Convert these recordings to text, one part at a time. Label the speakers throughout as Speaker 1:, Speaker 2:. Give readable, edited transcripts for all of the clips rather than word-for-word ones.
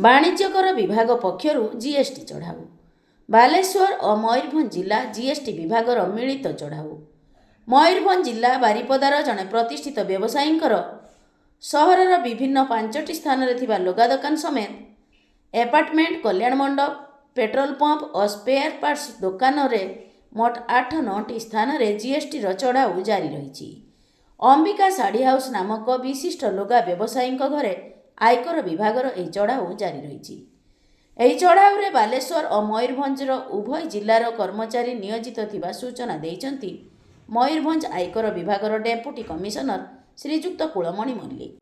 Speaker 1: ବାଣିଜ୍ୟକର ବିଭାଗ ପକ୍ଷରୁ ଜିଏସ୍ଟି ଚଢ଼ାଉ। ବାଲେଶ୍ୱର ଓ ମୟୂରଭଞ୍ଜ ଜିଲ୍ଲା ଜିଏସ୍ଟି ବିଭାଗର ମିଳିତ ଚଢ଼ାଉ। ମୟୂରଭଞ୍ଜ ଜିଲ୍ଲା ବାରିପଦାର ଜଣେ ପ୍ରତିଷ୍ଠିତ ବ୍ୟବସାୟୀଙ୍କର ସହରର ବିଭିନ୍ନ 5ଟି ସ୍ଥାନରେ ଥିବା ଲୁଗା ଦୋକାନ ସମେତ apartment, Kalyan Mandap, petrol pump ଓ ସ୍ପେୟାର ପାର୍ଟସ ଦୋକାନରେ ମୋଟ 8-9ଟି ସ୍ଥାନରେ ଜିଏସ୍ଟିର ଚଢ଼ାଉ ଜାରି ରହିଛି। ଅମ୍ବିକା ଶାଢ଼ୀ ହାଉସ୍ ନାମକ ବିଶିଷ୍ଟ ଲୁଗା ବ୍ୟବସାୟୀଙ୍କ ଘରେ ଆୟକର ବିଭାଗର ଏହି ଚଢ଼ାଉ ଜାରି ରହିଛି। ଏହି ଚଢ଼ାଉରେ ବାଲେଶ୍ୱର ଓ ମୟୂରଭଞ୍ଜର ଉଭୟ ଜିଲ୍ଲାର କର୍ମଚାରୀ ନିୟୋଜିତ ଥିବା ସୂଚନା ଦେଇଛନ୍ତି ମୟୂରଭଞ୍ଜ ଆୟକର ବିଭାଗର ଡେପୁଟି କମିଶନର ଶ୍ରୀଯୁକ୍ତ କୁଳମଣି ମଲ୍ଲିକ।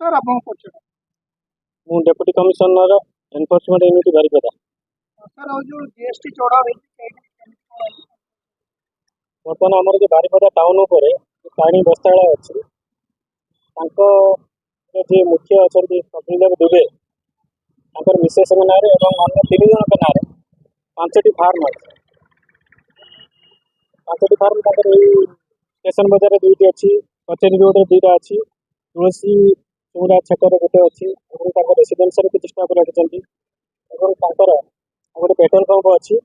Speaker 2: सर आप
Speaker 3: ମୁଁ deputy commissioner enforcement unit Baripada.
Speaker 2: Sir और जो जीएसटी चढ़ा है
Speaker 3: ବର୍ତ୍ତମାନ ଆମର ଯେ ବାରିପଦା ଟାଉନ ଉପରେ ପାଣି ବସ୍ତାଳୟ ଅଛି, ତାଙ୍କ ଯିଏ ମୁଖ୍ୟ ଅଛନ୍ତି କପିଲଦେବ ଦୁବେ, ତାଙ୍କର ମିସେସଙ୍କ ନାଁରେ ଏବଂ ଅନ୍ୟ 3 ଜଣଙ୍କ ନାଁରେ 5ଟି ଫାର୍ମ ଅଛି। 5ଟି ଫାର୍ମ ତାଙ୍କର ଏଇ ଷ୍ଟେସନ ବଜାରରେ 2ଟି ଅଛି, କଚେରୀ ରୋଡ଼ରେ 2ଟା ଅଛି, ତୁଳସୀ ଚଉଡ଼ା ଛକରେ ଗୋଟେ ଅଛି ଏବଂ ତାଙ୍କ ରେସିଡେନ୍ସିରେ କିଛି ଷ୍ଟକ୍ ରଖିଛନ୍ତି ଏବଂ ତାଙ୍କର ଗୋଟେ ପେଟ୍ରୋଲ ପମ୍ପ ଅଛି।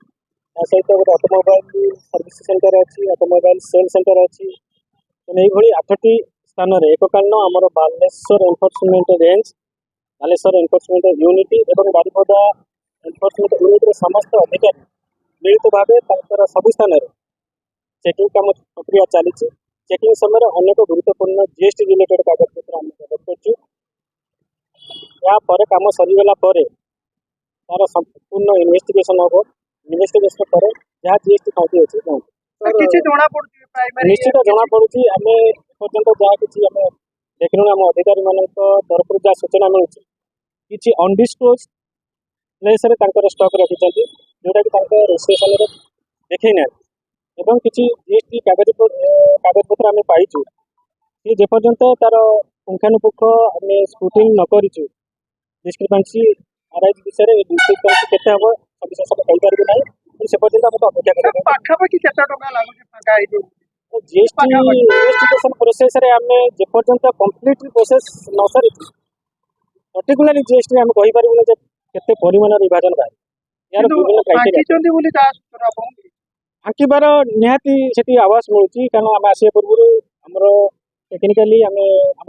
Speaker 3: ତା ସହିତ ଗୋଟେ ଅଟୋମୋବାଇଲ ସର୍ଭିସ ସେଣ୍ଟର ଅଛି, ଅଟୋମୋବାଇଲ ସେଲ୍ ସେଣ୍ଟର ଅଛି। ଏଇଭଳି 8ଟି ସ୍ଥାନରେ ଏକକାଳୀନ ଆମର Balasore enforcement range, Balasore enforcement unit ଏବଂ ବାରିପଦା ଏନଫୋର୍ସମେଣ୍ଟ ୟୁନିଟ୍ର ସମସ୍ତ ଅଧିକାରୀ ମିଳିତ ଭାବେ ତାଙ୍କର ସବୁ ସ୍ଥାନରେ ଚେକିଂ କାମ ପ୍ରକ୍ରିୟା ଚାଲିଛି। ଚେକିଂ ସମୟରେ ଅନେକ ଗୁରୁତ୍ୱପୂର୍ଣ୍ଣ ଜିଏସ୍ଟି ରିଲେଟେଡ୍ କାଗଜପତ୍ର ଆମେ ପ୍ରଦାନ କରୁଛୁ। यापर कम सरीगला तार संपूर्ण इन्वेस्टिगेशन हम। इन्वेस्टिगेशन पर जहाँ जीएसटी खाती अच्छी निश्चित जना पड़ी आम पर्यटन जहाँ कि देखने आम अधिकारी मान तरफ जहाँ सूचना मिलूँ कि अनडिस्क्लोज प्लेस स्टक रखिंट जोटा कि रजिस्ट्रेशन देखी ना किसी जीएसटी कागजपत्र आम पाइचु कि जेपर्यंत तार पुंखानुपुख आम स्क्रुटिनी न करूँ डिस्क्रिपेन्सी आरआई विषय डिस्क्रिपेन्सी केते हम सविशेष कहीपर ना से पर्यटन आमको अपेक्षा जीएसटी इन्वेस्टिगेशन प्रोसेस रे आम जेपर्यंत कंप्लीट प्रोसेस न सरी पर्टिकुलरली जीएसटी आम कहीपर केते परिमाण विभाजन बाहर यार विभिन्न क्राइटेरिया आंकिबार निहाती से आवास मिलूँ कारण आम आसा पूर्व आमर टेक्निकाली आम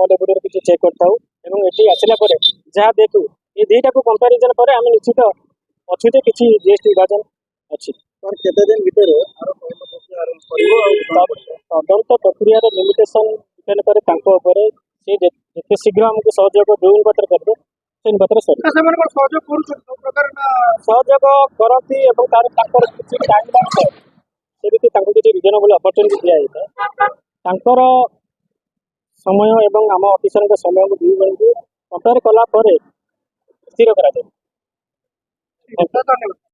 Speaker 3: लेवल किसी चेक करता ये आसला जहाँ देखू ये दुईटा को कंपेरिजन पर आम निश्चित अच्छे किसी जीएसटी विभाजन अच्छी केते दिन भीतर तदंत प्रक्रिया लिमिटेशन डिपेंड करे से जिते शीघ्र आमको सहयोग जो पत्र करेंगे से पत्र सहयोग करती किसी टाइमलाइन सेमती किसी रिजनेबल अपॉर्चुनिटी दिखाई तांकर समय एवं आम ऑफिसर समय को 2 जन को कंपेयर कला स्थिर करा।